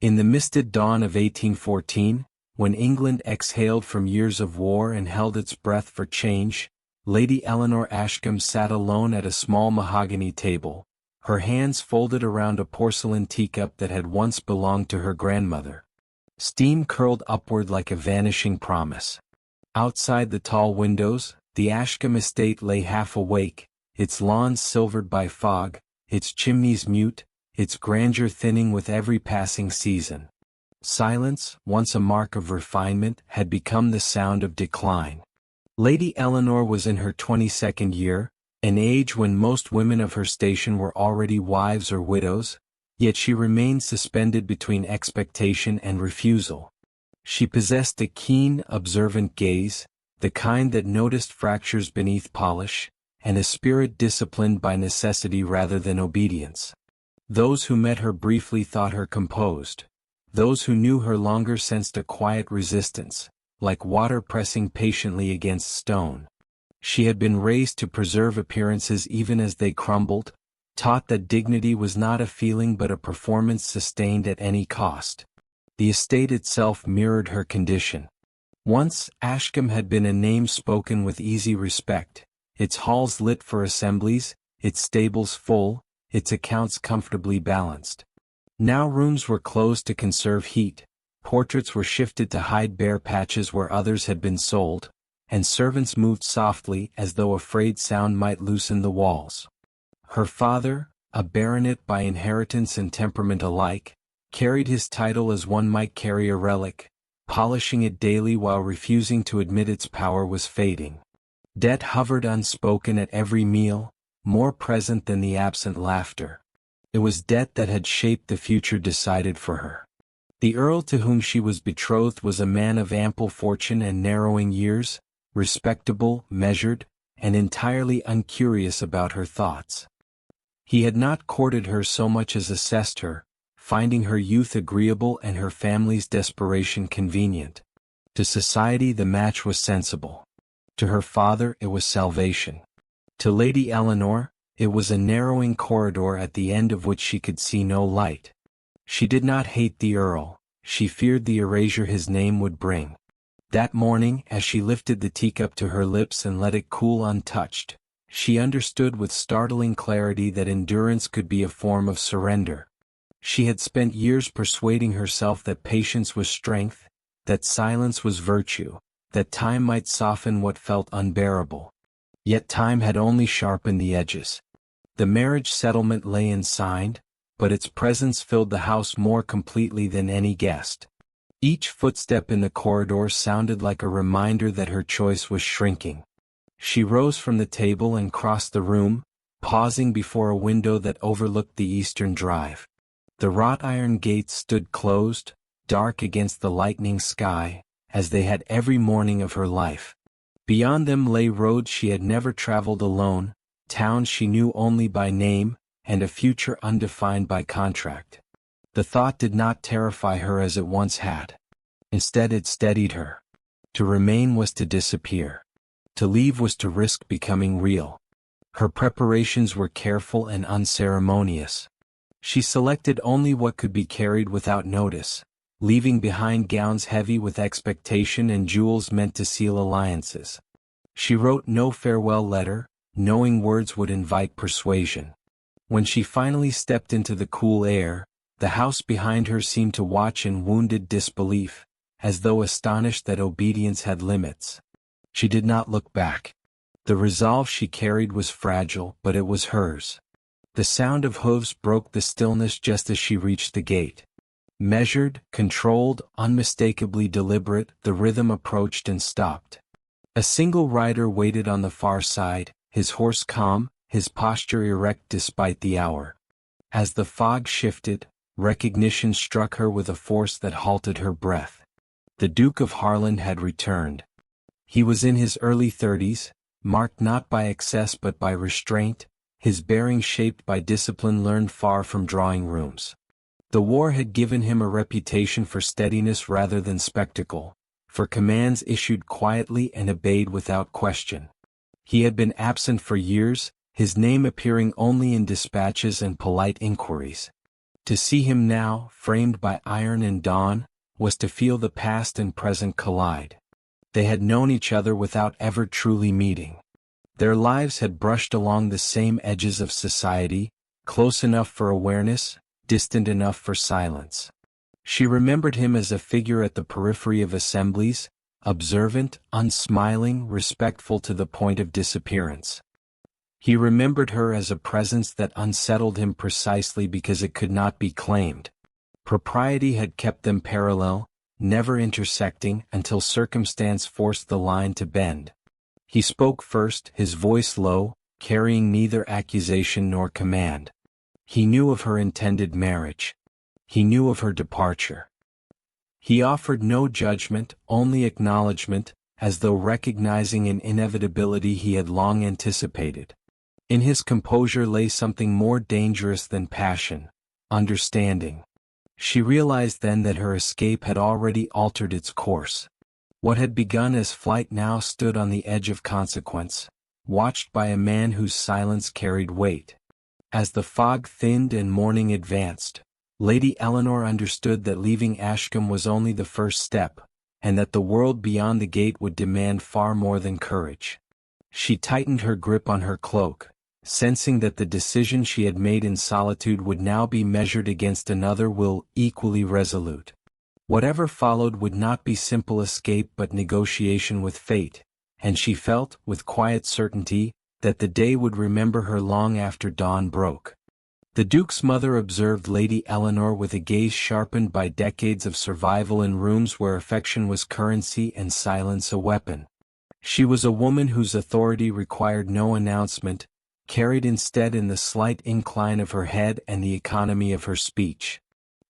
In the misted dawn of 1814, when England exhaled from years of war and held its breath for change, Lady Eleanor Ashcombe sat alone at a small mahogany table, her hands folded around a porcelain teacup that had once belonged to her grandmother. Steam curled upward like a vanishing promise. Outside the tall windows, the Ashcombe estate lay half awake, its lawns silvered by fog, its chimneys mute, its grandeur thinning with every passing season. Silence, once a mark of refinement, had become the sound of decline. Lady Eleanor was in her 22nd year, an age when most women of her station were already wives or widows, yet she remained suspended between expectation and refusal. She possessed a keen, observant gaze, the kind that noticed fractures beneath polish, and a spirit disciplined by necessity rather than obedience. Those who met her briefly thought her composed. Those who knew her longer sensed a quiet resistance, like water pressing patiently against stone. She had been raised to preserve appearances even as they crumbled, taught that dignity was not a feeling but a performance sustained at any cost. The estate itself mirrored her condition. Once, Ashcombe had been a name spoken with easy respect, its halls lit for assemblies, its stables full, its accounts comfortably balanced. Now rooms were closed to conserve heat, portraits were shifted to hide bare patches where others had been sold, and servants moved softly as though afraid sound might loosen the walls. Her father, a baronet by inheritance and temperament alike, carried his title as one might carry a relic, polishing it daily while refusing to admit its power was fading. Debt hovered unspoken at every meal, more present than the absent laughter. It was debt that had shaped the future decided for her. The earl to whom she was betrothed was a man of ample fortune and narrowing years, respectable, measured, and entirely uncurious about her thoughts. He had not courted her so much as assessed her, finding her youth agreeable and her family's desperation convenient. To society the match was sensible. To her father it was salvation. To Lady Eleanor, it was a narrowing corridor at the end of which she could see no light. She did not hate the earl, she feared the erasure his name would bring. That morning, as she lifted the teacup to her lips and let it cool untouched, she understood with startling clarity that endurance could be a form of surrender. She had spent years persuading herself that patience was strength, that silence was virtue, that time might soften what felt unbearable. Yet time had only sharpened the edges. The marriage settlement lay unsigned, but its presence filled the house more completely than any guest. Each footstep in the corridor sounded like a reminder that her choice was shrinking. She rose from the table and crossed the room, pausing before a window that overlooked the eastern drive. The wrought iron gates stood closed, dark against the lightening sky, as they had every morning of her life. Beyond them lay roads she had never traveled alone, towns she knew only by name, and a future undefined by contract. The thought did not terrify her as it once had. Instead it steadied her. To remain was to disappear. To leave was to risk becoming real. Her preparations were careful and unceremonious. She selected only what could be carried without notice, leaving behind gowns heavy with expectation and jewels meant to seal alliances. She wrote no farewell letter, knowing words would invite persuasion. When she finally stepped into the cool air, the house behind her seemed to watch in wounded disbelief, as though astonished that obedience had limits. She did not look back. The resolve she carried was fragile, but it was hers. The sound of hooves broke the stillness just as she reached the gate. Measured, controlled, unmistakably deliberate, the rhythm approached and stopped. A single rider waited on the far side, his horse calm, his posture erect despite the hour. As the fog shifted, recognition struck her with a force that halted her breath. The Duke of Harland had returned. He was in his early 30s, marked not by excess but by restraint, his bearing shaped by discipline learned far from drawing rooms. The war had given him a reputation for steadiness rather than spectacle, for commands issued quietly and obeyed without question. He had been absent for years, his name appearing only in dispatches and polite inquiries. To see him now, framed by iron and dawn, was to feel the past and present collide. They had known each other without ever truly meeting. Their lives had brushed along the same edges of society, close enough for awareness, distant enough for silence. She remembered him as a figure at the periphery of assemblies, observant, unsmiling, respectful to the point of disappearance. He remembered her as a presence that unsettled him precisely because it could not be claimed. Propriety had kept them parallel, never intersecting until circumstance forced the line to bend. He spoke first, his voice low, carrying neither accusation nor command. He knew of her intended marriage. He knew of her departure. He offered no judgment, only acknowledgment, as though recognizing an inevitability he had long anticipated. In his composure lay something more dangerous than passion, understanding. She realized then that her escape had already altered its course. What had begun as flight now stood on the edge of consequence, watched by a man whose silence carried weight. As the fog thinned and morning advanced, Lady Eleanor understood that leaving Ashcombe was only the first step, and that the world beyond the gate would demand far more than courage. She tightened her grip on her cloak, sensing that the decision she had made in solitude would now be measured against another will equally resolute. Whatever followed would not be simple escape but negotiation with fate, and she felt, with quiet certainty, that the day would remember her long after dawn broke. The Duke's mother observed Lady Eleanor with a gaze sharpened by decades of survival in rooms where affection was currency and silence a weapon. She was a woman whose authority required no announcement, carried instead in the slight incline of her head and the economy of her speech.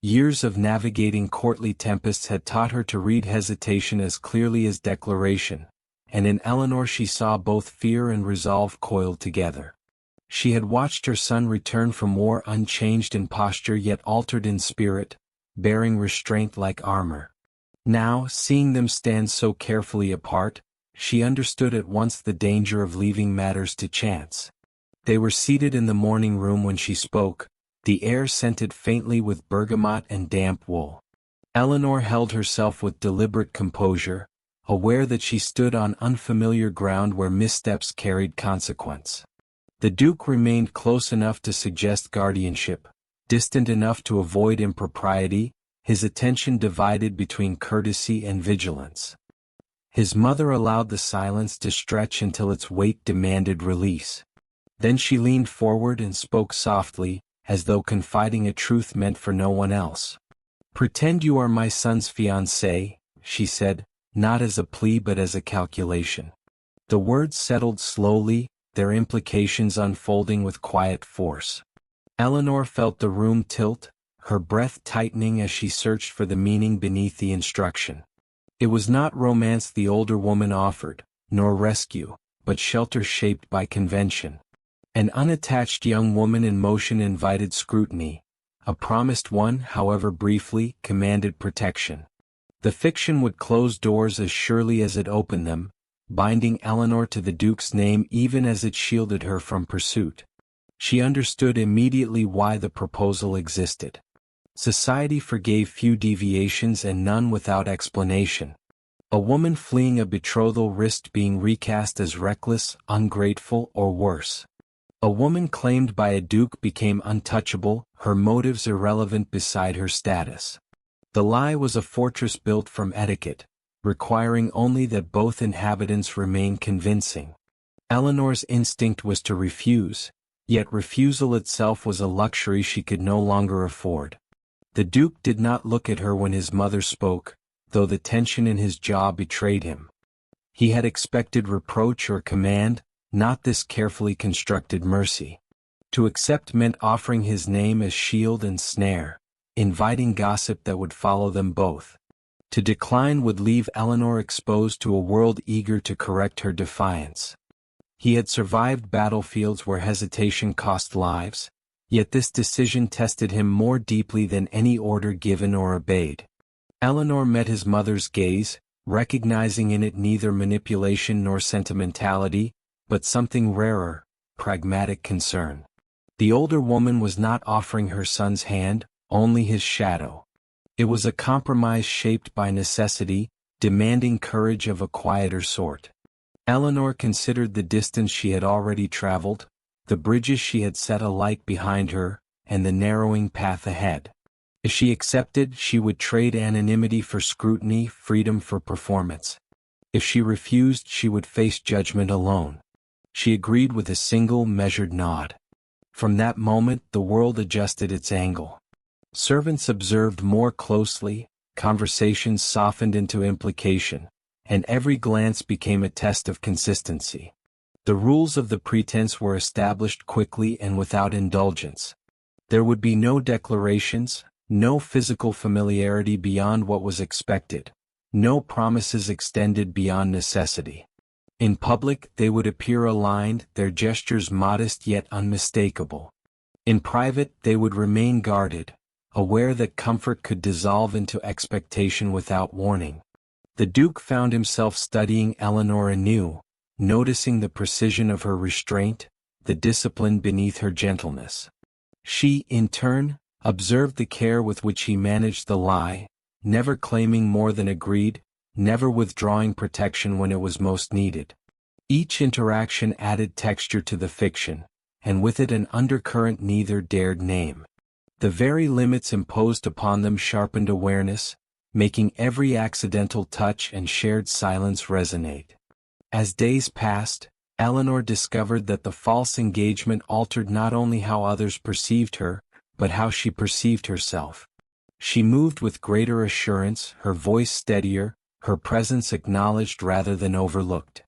Years of navigating courtly tempests had taught her to read hesitation as clearly as declaration, and in Eleanor she saw both fear and resolve coiled together. She had watched her son return from war unchanged in posture yet altered in spirit, bearing restraint like armor. Now, seeing them stand so carefully apart, she understood at once the danger of leaving matters to chance. They were seated in the morning room when she spoke, the air scented faintly with bergamot and damp wool. Eleanor held herself with deliberate composure, aware that she stood on unfamiliar ground where missteps carried consequence. The Duke remained close enough to suggest guardianship, distant enough to avoid impropriety, his attention divided between courtesy and vigilance. His mother allowed the silence to stretch until its weight demanded release. Then she leaned forward and spoke softly, as though confiding a truth meant for no one else. "Pretend you are my son's fiancée," she said, not as a plea but as a calculation. The words settled slowly, their implications unfolding with quiet force. Eleanor felt the room tilt, her breath tightening as she searched for the meaning beneath the instruction. It was not romance the older woman offered, nor rescue, but shelter shaped by convention. An unattached young woman in motion invited scrutiny. A promised one, however briefly, commanded protection. The fiction would close doors as surely as it opened them, binding Eleanor to the Duke's name even as it shielded her from pursuit. She understood immediately why the proposal existed. Society forgave few deviations and none without explanation. A woman fleeing a betrothal risked being recast as reckless, ungrateful, or worse. A woman claimed by a duke became untouchable, her motives irrelevant beside her status. The lie was a fortress built from etiquette, requiring only that both inhabitants remain convincing. Eleanor's instinct was to refuse, yet refusal itself was a luxury she could no longer afford. The Duke did not look at her when his mother spoke, though the tension in his jaw betrayed him. He had expected reproach or command, not this carefully constructed mercy. To accept meant offering his name as shield and snare, inviting gossip that would follow them both. To decline would leave Eleanor exposed to a world eager to correct her defiance. He had survived battlefields where hesitation cost lives, yet this decision tested him more deeply than any order given or obeyed. Eleanor met his mother's gaze, recognizing in it neither manipulation nor sentimentality, but something rarer, pragmatic concern. The older woman was not offering her son's hand, only his shadow. It was a compromise shaped by necessity, demanding courage of a quieter sort. Eleanor considered the distance she had already traveled, the bridges she had set alike behind her, and the narrowing path ahead. If she accepted, she would trade anonymity for scrutiny, freedom for performance. If she refused, she would face judgment alone. She agreed with a single, measured nod. From that moment, the world adjusted its angle. Servants observed more closely, conversations softened into implication, and every glance became a test of consistency. The rules of the pretense were established quickly and without indulgence. There would be no declarations, no physical familiarity beyond what was expected, no promises extended beyond necessity. In public, they would appear aligned, their gestures modest yet unmistakable. In private, they would remain guarded, aware that comfort could dissolve into expectation without warning. The Duke found himself studying Eleanor anew, noticing the precision of her restraint, the discipline beneath her gentleness. She, in turn, observed the care with which he managed the lie, never claiming more than agreed, never withdrawing protection when it was most needed. Each interaction added texture to the fiction, and with it an undercurrent neither dared name. The very limits imposed upon them sharpened awareness, making every accidental touch and shared silence resonate. As days passed, Eleanor discovered that the false engagement altered not only how others perceived her, but how she perceived herself. She moved with greater assurance, her voice steadier, her presence acknowledged rather than overlooked.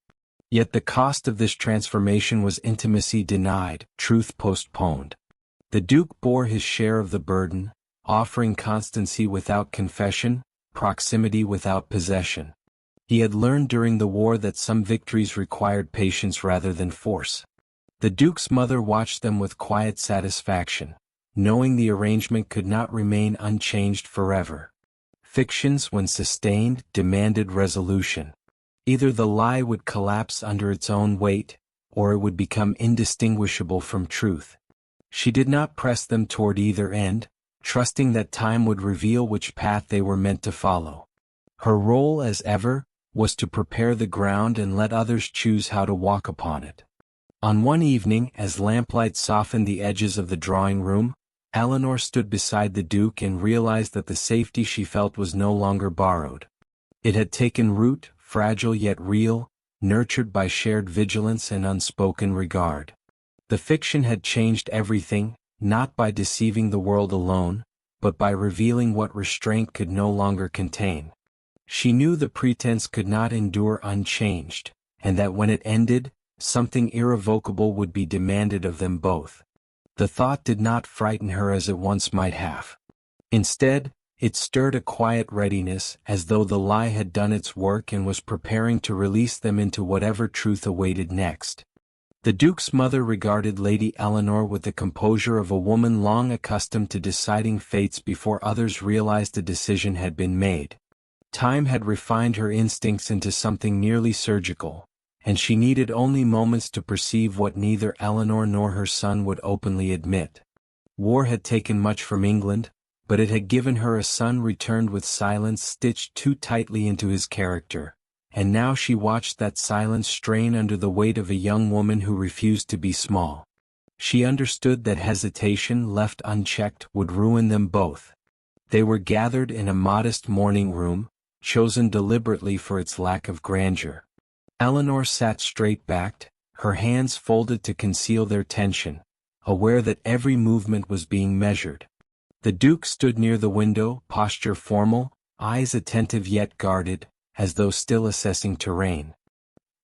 Yet the cost of this transformation was intimacy denied, truth postponed. The Duke bore his share of the burden, offering constancy without confession, proximity without possession. He had learned during the war that some victories required patience rather than force. The Duke's mother watched them with quiet satisfaction, knowing the arrangement could not remain unchanged forever. Fictions, when sustained, demanded resolution. Either the lie would collapse under its own weight, or it would become indistinguishable from truth. She did not press them toward either end, trusting that time would reveal which path they were meant to follow. Her role, as ever, was to prepare the ground and let others choose how to walk upon it. On one evening, as lamplight softened the edges of the drawing room, Eleanor stood beside the Duke and realized that the safety she felt was no longer borrowed. It had taken root, fragile yet real, nurtured by shared vigilance and unspoken regard. The fiction had changed everything, not by deceiving the world alone, but by revealing what restraint could no longer contain. She knew the pretense could not endure unchanged, and that when it ended, something irrevocable would be demanded of them both. The thought did not frighten her as it once might have. Instead, it stirred a quiet readiness, as though the lie had done its work and was preparing to release them into whatever truth awaited next. The Duke's mother regarded Lady Eleanor with the composure of a woman long accustomed to deciding fates before others realized a decision had been made. Time had refined her instincts into something nearly surgical, and she needed only moments to perceive what neither Eleanor nor her son would openly admit. War had taken much from England, but it had given her a son returned with silence stitched too tightly into his character, and now she watched that silence strain under the weight of a young woman who refused to be small. She understood that hesitation left unchecked would ruin them both. They were gathered in a modest morning room, chosen deliberately for its lack of grandeur. Eleanor sat straight-backed, her hands folded to conceal their tension, aware that every movement was being measured. The Duke stood near the window, posture formal, eyes attentive yet guarded, as though still assessing terrain.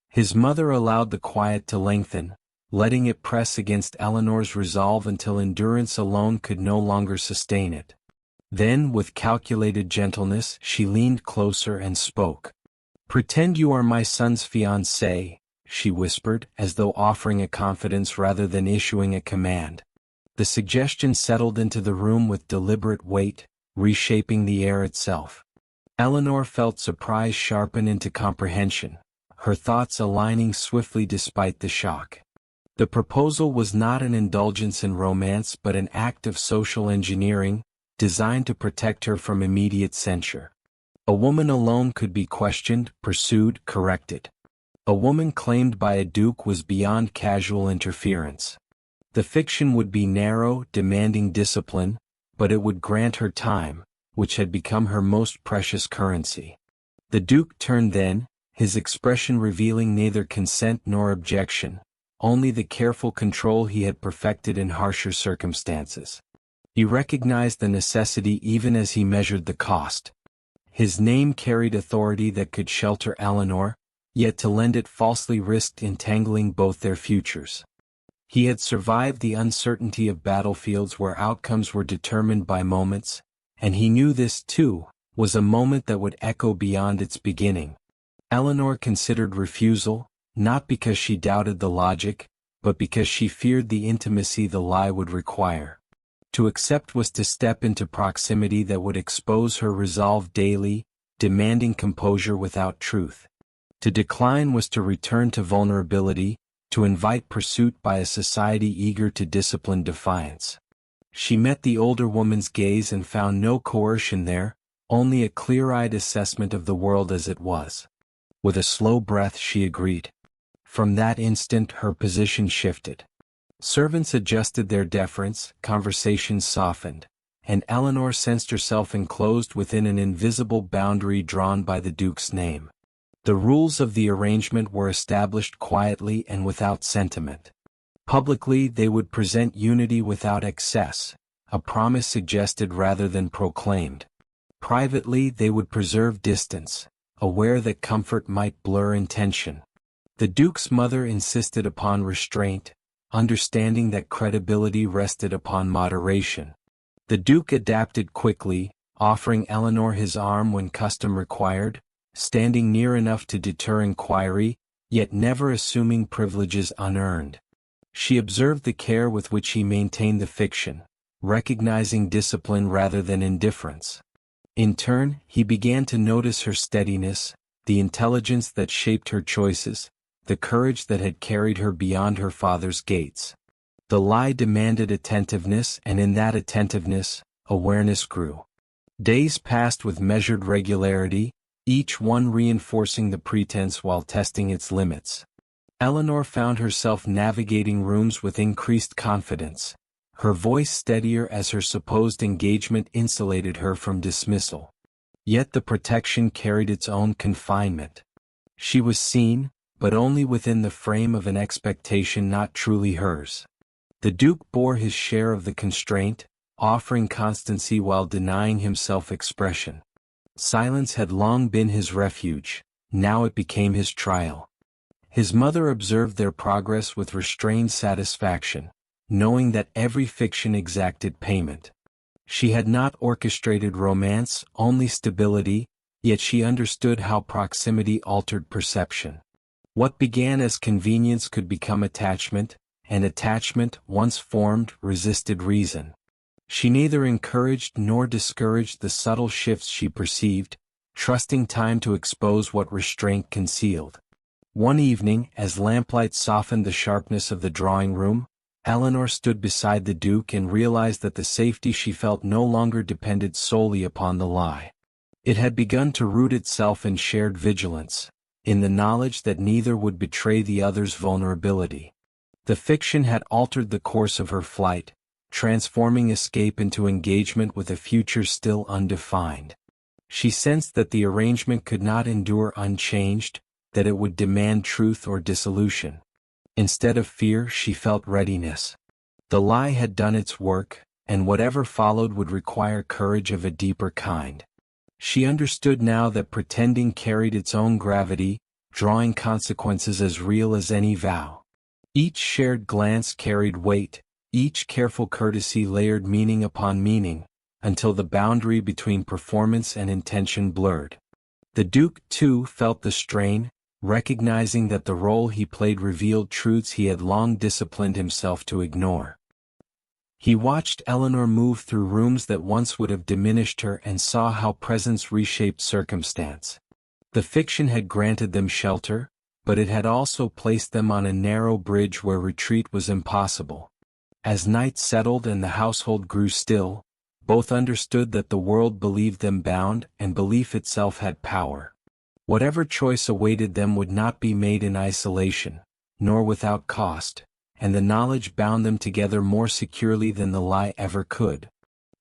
His mother allowed the quiet to lengthen, letting it press against Eleanor's resolve until endurance alone could no longer sustain it. Then, with calculated gentleness, she leaned closer and spoke. "Pretend you are my son's fiancée," she whispered, as though offering a confidence rather than issuing a command. The suggestion settled into the room with deliberate weight, reshaping the air itself. Eleanor felt surprise sharpen into comprehension, her thoughts aligning swiftly despite the shock. The proposal was not an indulgence in romance but an act of social engineering, designed to protect her from immediate censure. A woman alone could be questioned, pursued, corrected. A woman claimed by a duke was beyond casual interference. The fiction would be narrow, demanding discipline, but it would grant her time, which had become her most precious currency. The duke turned then, his expression revealing neither consent nor objection, only the careful control he had perfected in harsher circumstances. He recognized the necessity even as he measured the cost. His name carried authority that could shelter Eleanor, yet to lend it falsely risked entangling both their futures. He had survived the uncertainty of battlefields where outcomes were determined by moments, and he knew this, too, was a moment that would echo beyond its beginning. Eleanor considered refusal, not because she doubted the logic, but because she feared the intimacy the lie would require. To accept was to step into proximity that would expose her resolve daily, demanding composure without truth. To decline was to return to vulnerability, to invite pursuit by a society eager to discipline defiance. She met the older woman's gaze and found no coercion there, only a clear-eyed assessment of the world as it was. With a slow breath she agreed. From that instant her position shifted. Servants adjusted their deference, conversations softened, and Eleanor sensed herself enclosed within an invisible boundary drawn by the Duke's name. The rules of the arrangement were established quietly and without sentiment. Publicly they would present unity without excess, a promise suggested rather than proclaimed. Privately they would preserve distance, aware that comfort might blur intention. The Duke's mother insisted upon restraint, understanding that credibility rested upon moderation. The Duke adapted quickly, offering Eleanor his arm when custom required, standing near enough to deter inquiry, yet never assuming privileges unearned. She observed the care with which he maintained the fiction, recognizing discipline rather than indifference. In turn, he began to notice her steadiness, the intelligence that shaped her choices, the courage that had carried her beyond her father's gates. The lie demanded attentiveness, and in that attentiveness, awareness grew. Days passed with measured regularity, each one reinforcing the pretense while testing its limits. Eleanor found herself navigating rooms with increased confidence, her voice steadier as her supposed engagement insulated her from dismissal. Yet the protection carried its own confinement. She was seen, but only within the frame of an expectation not truly hers. The Duke bore his share of the constraint, offering constancy while denying himself expression. Silence had long been his refuge, now it became his trial. His mother observed their progress with restrained satisfaction, knowing that every fiction exacted payment. She had not orchestrated romance, only stability, yet she understood how proximity altered perception. What began as convenience could become attachment, and attachment, once formed, resisted reason. She neither encouraged nor discouraged the subtle shifts she perceived, trusting time to expose what restraint concealed. One evening, as lamplight softened the sharpness of the drawing room, Eleanor stood beside the Duke and realized that the safety she felt no longer depended solely upon the lie. It had begun to root itself in shared vigilance, in the knowledge that neither would betray the other's vulnerability. The fiction had altered the course of her flight, transforming escape into engagement with a future still undefined. She sensed that the arrangement could not endure unchanged, that it would demand truth or dissolution. Instead of fear, she felt readiness. The lie had done its work, and whatever followed would require courage of a deeper kind. She understood now that pretending carried its own gravity, drawing consequences as real as any vow. Each shared glance carried weight, each careful courtesy layered meaning upon meaning, until the boundary between performance and intention blurred. The Duke, too, felt the strain, recognizing that the role he played revealed truths he had long disciplined himself to ignore. He watched Eleanor move through rooms that once would have diminished her and saw how presence reshaped circumstance. The fiction had granted them shelter, but it had also placed them on a narrow bridge where retreat was impossible. As night settled and the household grew still, Both understood that the world believed them bound, and belief itself had power. Whatever choice awaited them would not be made in isolation, nor without cost, and the knowledge bound them together more securely than the lie ever could.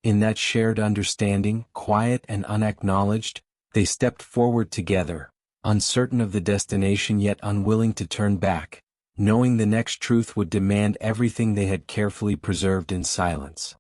In that shared understanding, quiet and unacknowledged, they stepped forward together, uncertain of the destination yet unwilling to turn back, knowing the next truth would demand everything they had carefully preserved in silence.